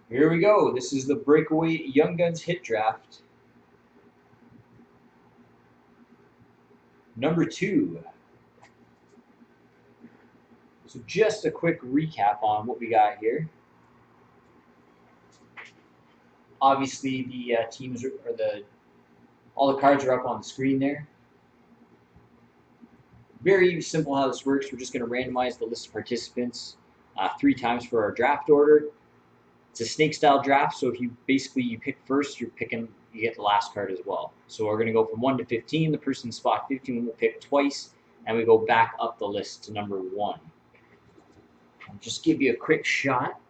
Here we go. This is the Breakaway Young Guns Hit Draft. Number 2. So just a quick recap on what we got here. Obviously, the teams or all the cards are up on the screen there. Very simple how this works. We're just going to randomize the list of participants 3 times for our draft order. It's a snake style draft, so if you pick first, you get the last card as well. So we're going to go from 1 to 15. The person in spot 15 will pick twice, and we go back up the list to number 1. I'll just give you a quick shot.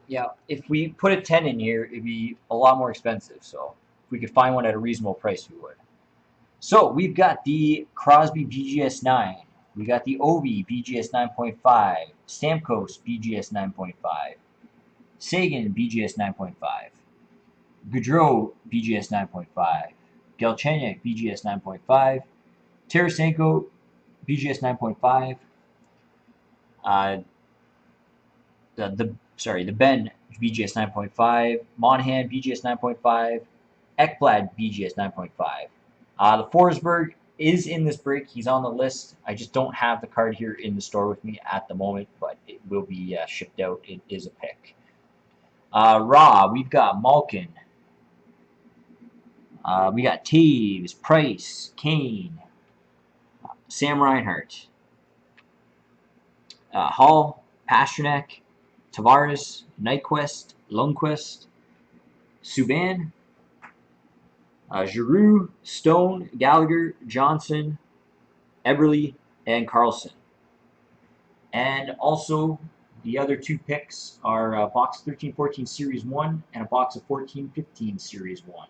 Yeah, if we put a 10 in here, it'd be a lot more expensive. So if we could find one at a reasonable price, we would. So we've got the Crosby BGS 9. We got the Ovi BGS 9.5. Stamkos BGS 9.5. Sagan BGS 9.5. Gaudreau BGS 9.5. Galchenyuk BGS 9.5. Tarasenko BGS 9.5. The Ben BGS 9.5, Monahan BGS 9.5, Ekblad BGS 9.5. The Forsberg is in this break. He's on the list. I just don't have the card here in the store with me at the moment, but it will be shipped out. It is a pick. Raw, we've got Malkin. We got Taves, Price, Kane, Sam Reinhart, Hall, Pasternak, Tavares, Nyquist, Lundqvist, Subban, Giroux, Stone, Gallagher, Johnson, Eberle, and Carlson. And also, the other 2 picks are a box 13-14 Series 1 and a box of 14-15 Series 1.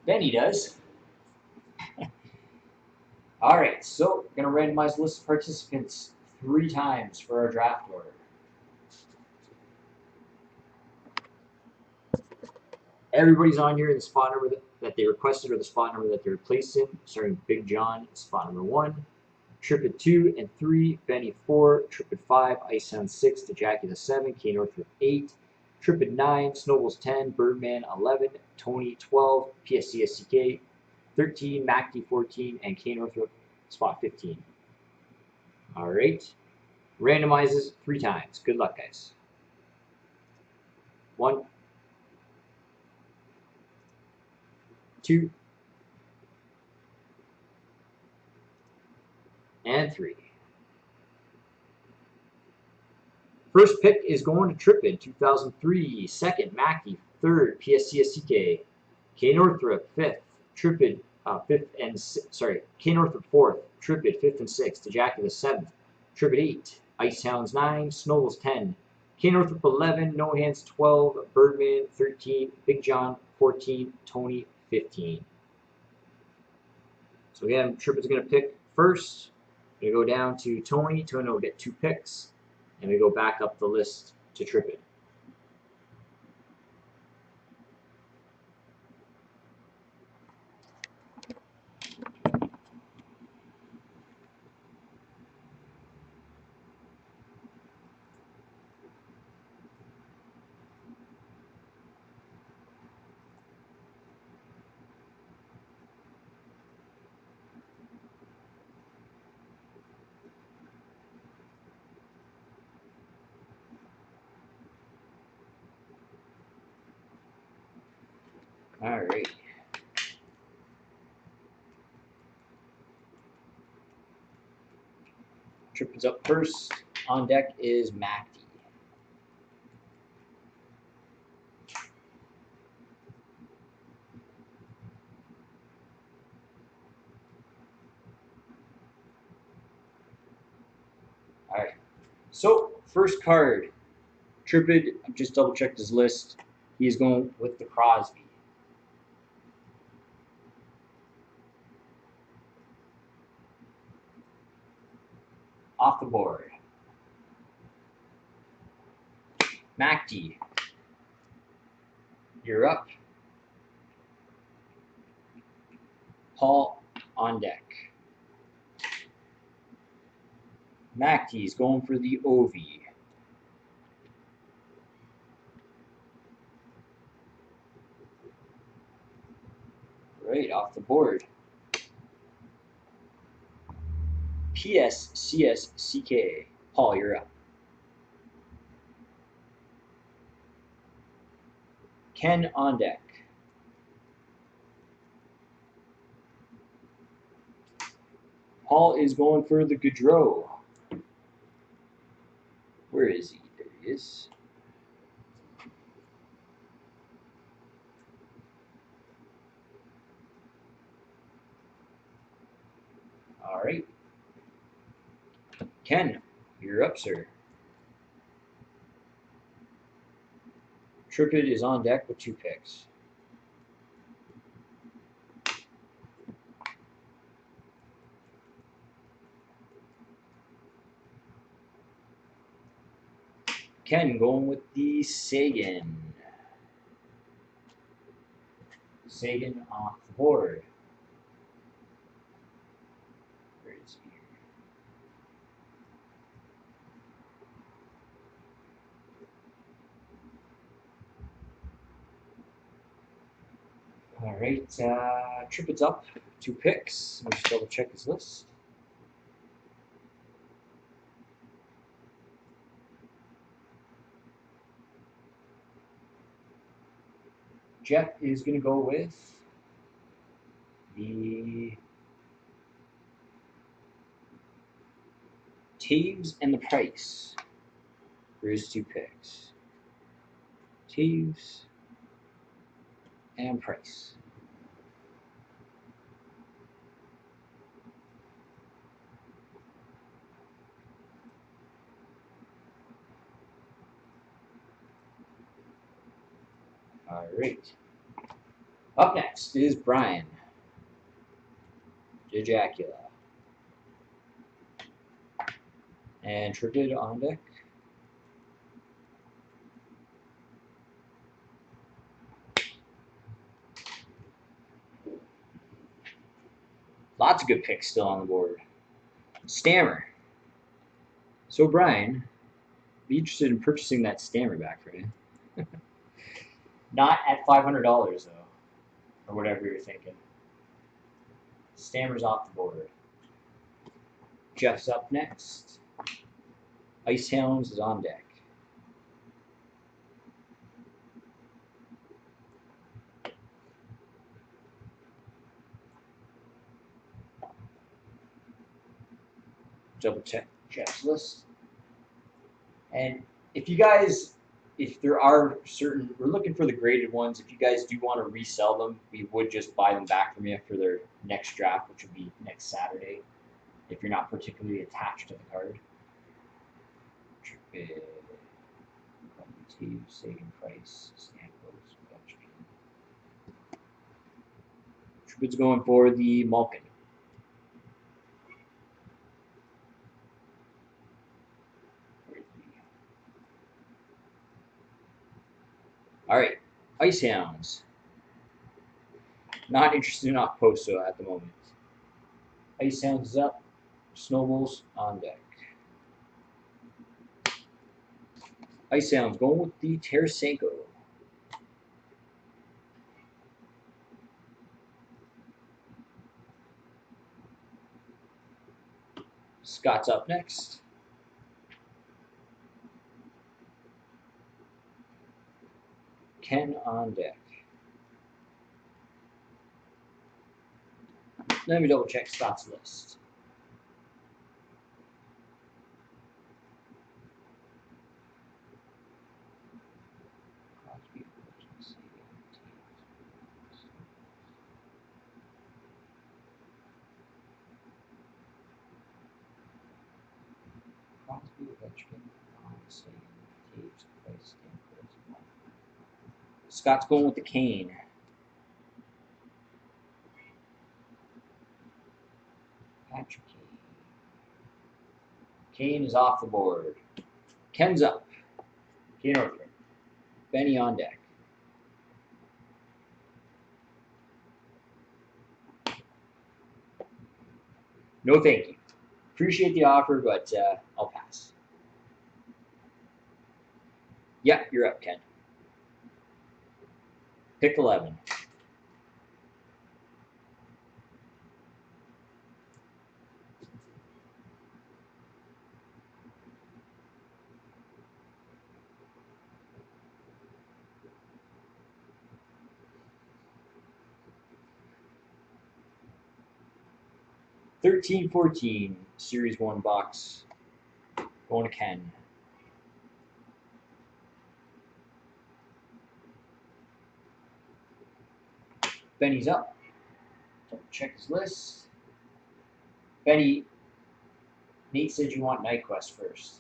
Then he does. All right, so going to randomize the list of participants 3 times for our draft order. Everybody's on here in the spot number that they requested or the spot number that they replaced in, starting Big John, spot number 1. Trippet 2 and 3, Benny 4, Trippet 5, Ice Sound 6, to Jackie the 7, K Northrup 8, Trippet 9, Snowballs 10, Birdman 11, Tony 12, PSCSCK 13, MacD 14, and K Northrup spot 15. All right. Randomizes 3 times. Good luck, guys. 1, 2, and 3. First pick is going to Trippin, 2003. Second, Mackey. Third, PSCSCK. K Northrup, 5th. Trippin, 5th and K Northrup 4th. Trippin, 5th and 6th. To Jackie the 7th. Trippin 8. Ice Hounds 9. Snowballs 10. K Northrup 11. No Hands 12. Birdman 13. Big John 14. Tony 15. So again, Trippin's going to pick first. We go down to Tony. Tony will get 2 picks. And we go back up the list to Trippin. All right. Trippin's up first. On deck is MacD. All right. So first card, Trippin. I've just double checked his list. He is going with the Crosby. Off the board. MacD. You're up. Paul on deck. Macty's going for the Ovi. Right, off the board. PSCSCK. Paul, you're up. Ken on deck. Paul is going for the Gaudreau. Where is he? There he is. All right. Ken, you're up, sir. Trippett is on deck with 2 picks. Ken going with the Sagan. Sagan off the board. Where is he? All right, Trippett's up, 2 picks. Let me just double check his list. Jeff is going to go with the Taves and the Price for his 2 picks. Taves and Price. All right. Up next is Brian DeJacula. And Trippett on deck. Lots of good picks still on the board. Stammer. So Brian, be interested in purchasing that Stammer back for you. Not at $500 though, or whatever you're thinking. Stammer's off the board. Jeff's up next. Ice Hounds is on deck. Double check Jeff's list. And if you guys, if there are certain, we're looking for the graded ones. If you guys do want to resell them, we would just buy them back from you for their next draft, which would be next Saturday, if you're not particularly attached to the card. Trippett, Sagan, Price, Stamkos, Trippett's going for the Malkin. All right, Ice Hounds. Not interested in Okposo at the moment. Ice Hounds is up. Snowballs on deck. Ice Hounds going with the Tarasenko. Scott's up next. Ken on deck. Let me double check Scott's list. Scott's going with the Kane. Patrick Kane. Kane is off the board. Ken's up. Kane Orford. Benny on deck. No, thank you. Appreciate the offer, but I'll pass. Yeah, you're up, Ken. Pick 11. Thirteen, 14, Series 1 box. Going to Ken. Benny's up. Check his list. Benny, Nate said you want Night Quest first.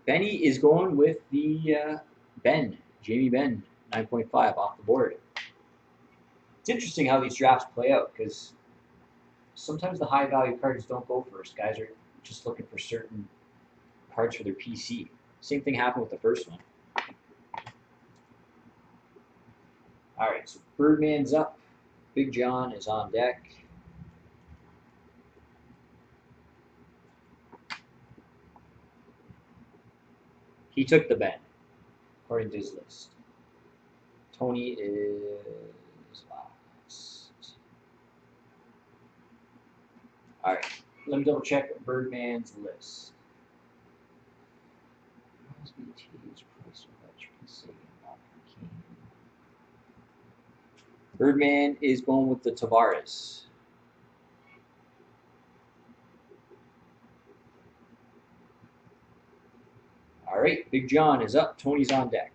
Benny is going with the Jamie Benn, 9.5 off the board. It's interesting how these drafts play out because sometimes the high value cards don't go first. Guys are just looking for certain cards for their PC. Same thing happened with the first one. All right, so Birdman's up. Big John is on deck. He took the Ben, according to his list. Tony is last. All right, let me double check Birdman's list. Birdman is going with the Tavares. All right, Big John is up. Tony's on deck.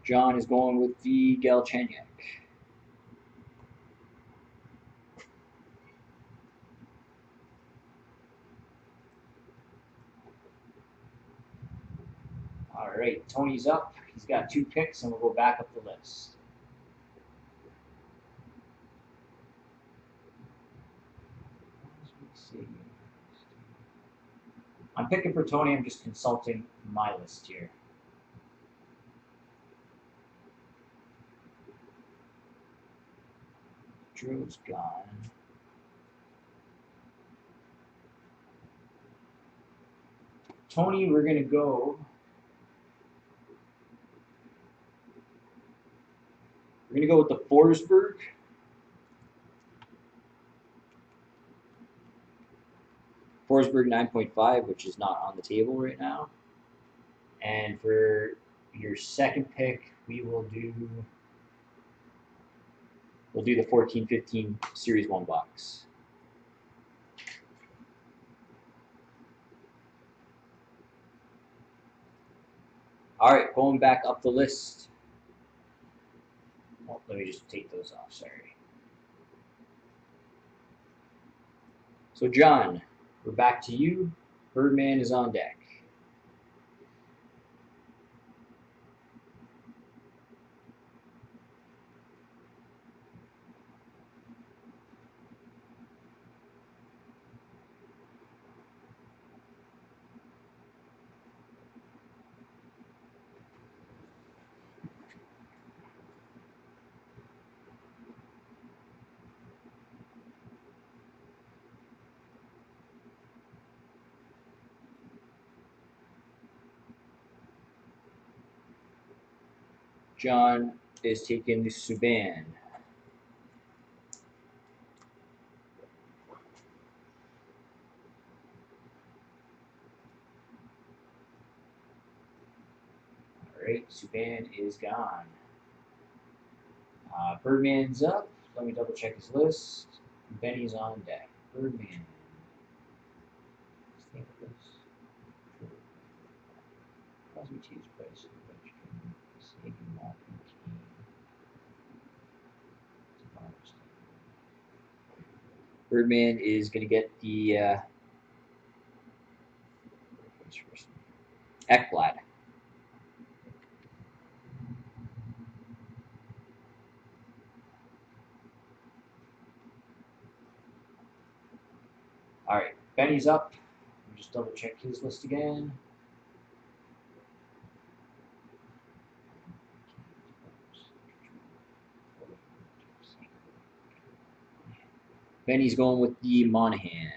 John is going with the Galchenyuk. All right, Tony's up. He's got 2 picks, and we'll go back up the list. I'm picking for Tony. I'm just consulting my list here. Drew's gone. Tony, we're going to go. We're going to go with the Forsberg. Forsberg 9.5, which is not on the table right now. And for your second pick, we'll do the 14-15 Series 1 box. All right, going back up the list. Oh, let me just take those off, sorry. So, John, we're back to you. Birdman is on deck. John is taking the Subban. All right, Subban is gone. Birdman's up. Let me double check his list. Benny's on deck. Birdman. Let's think of this. Crosby Cheese Price. Birdman is going to get the. Ekblad. All right, Benny's up. Let me just double check his list again. Benny's going with the Monahan.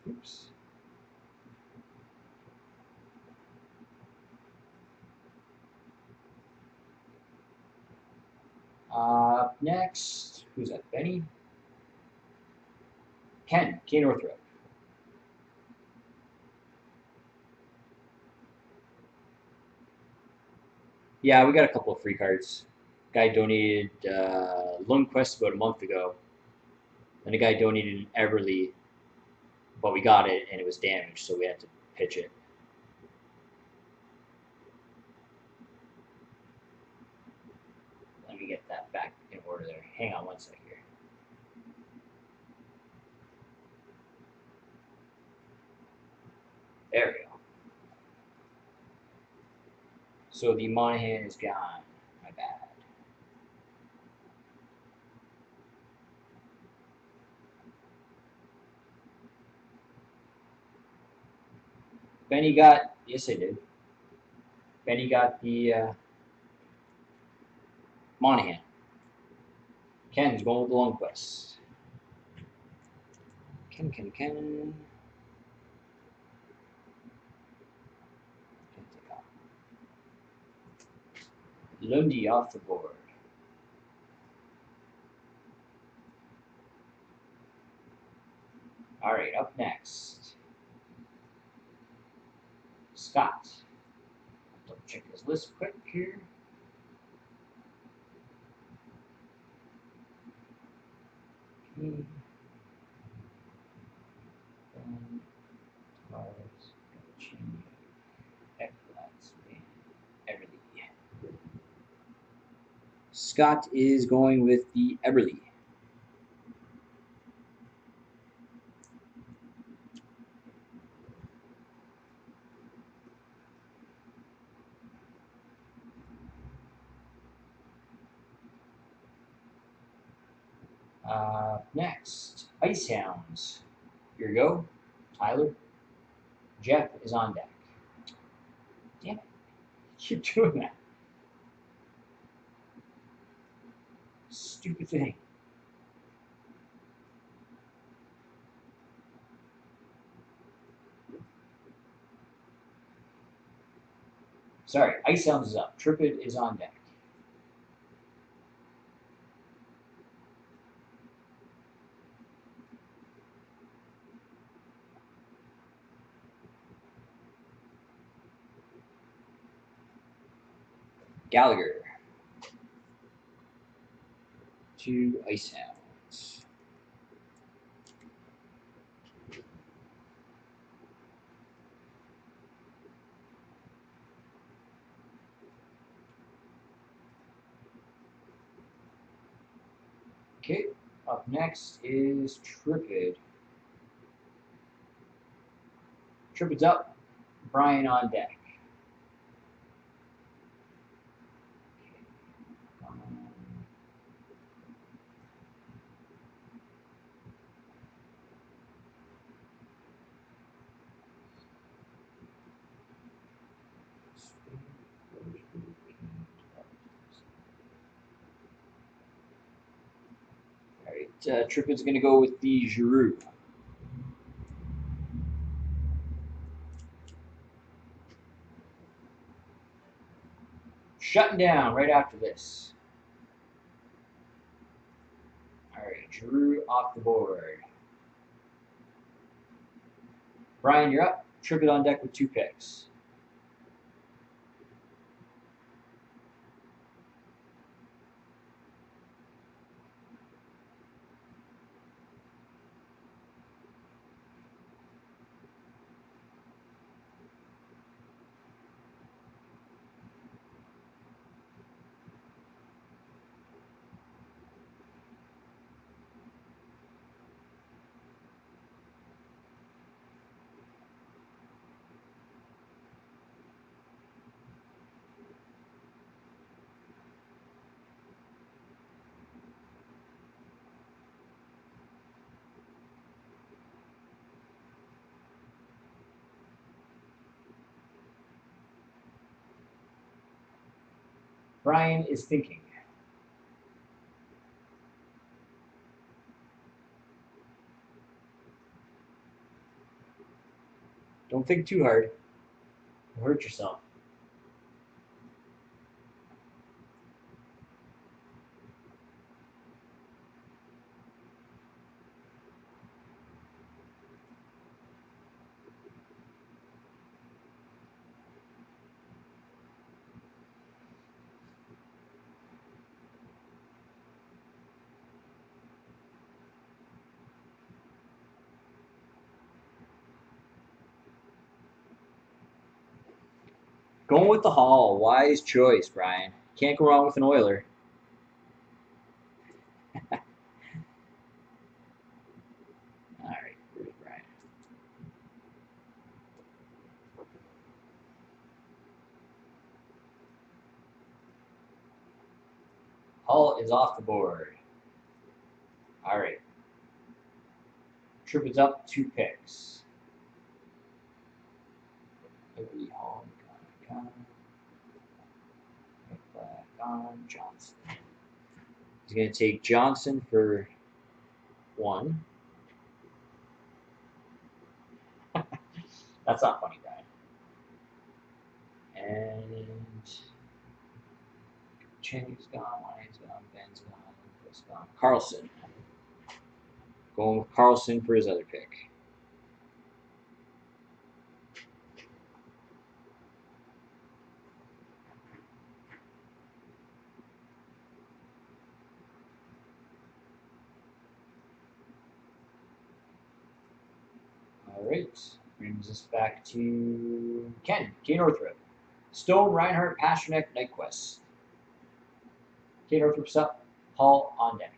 Oops. Next, who's that? Benny? Ken Northrop. Yeah, we got a couple of free cards. Guy donated Lundqvist about a month ago. And a guy donated Everly, but we got it and it was damaged, so we had to pitch it. Let me get that back in order there. Hang on one sec here. There we go. So the Monahan is gone. My bad. Benny got, yes I did. Benny got the Monahan. Ken's going with the Lundqvist. Ken. Lundy off the board. All right, up next, Scott. Double check his list quick here. Okay. Scott is going with the Everly. Next, Ice Hounds. Here we go. Tyler. Jeff is on deck. Damn it. Keep doing that. Stupid thing. Sorry, Ice Hounds is up. Trippett is on deck. Gallagher. 2 Ice Hounds. Okay, up next is Trippett. Trippett's up. Brian on deck. All right, Trippett's going to go with the Giroux. Shutting down right after this. All right, Giroux off the board. Brian, you're up. Trippett on deck with 2 picks. Brian is thinking. Don't think too hard. You'll hurt yourself. Going with the Hall. Wise choice, Brian. Can't go wrong with an Oiler. All right, where's Brian? Hall is off the board. All right. Trip is up 2 picks. Maybe Hall. Back on Johnson. He's going to take Johnson for 1. That's not funny, Brian. And Cheney's gone, Lyon's gone, Ben's gone, Chris gone. Carlson. Going with Carlson for his other pick. All right. Brings us back to Ken Northrup. Stone, Reinhardt, Pasternak, Nyquist. Ken Northrup's up. Hall on deck.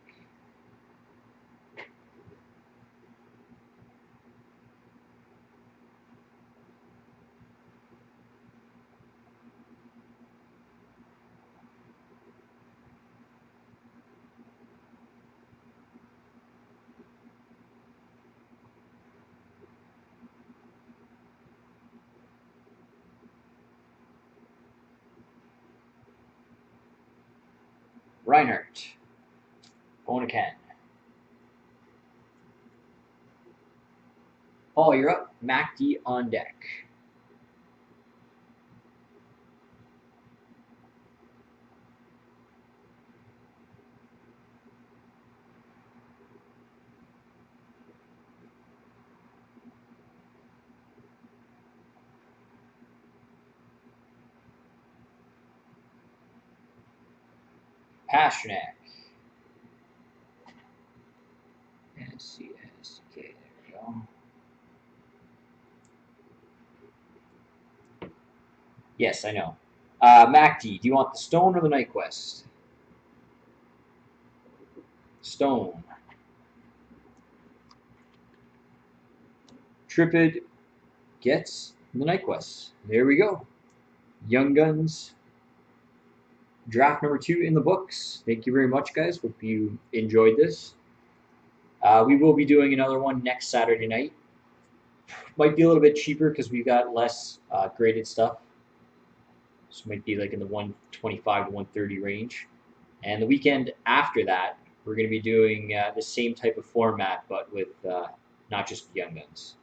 Reinhardt. Going to Ken. Paul, you're up. Mac D on deck. Pasternak. S-C-S-K. There we go. Yes, I know. Mac D, do you want the Stone or the Nyquist? Stone. Trippid gets the Nyquist. There we go. Young Guns draft number 2 in the books. Thank you very much, guys. Hope you enjoyed this. We will be doing another one next Saturday night. Might be a little bit cheaper because we've got less graded stuff. So it might be like in the 125 to 130 range. And the weekend after that, we're going to be doing the same type of format, but with not just Young Guns.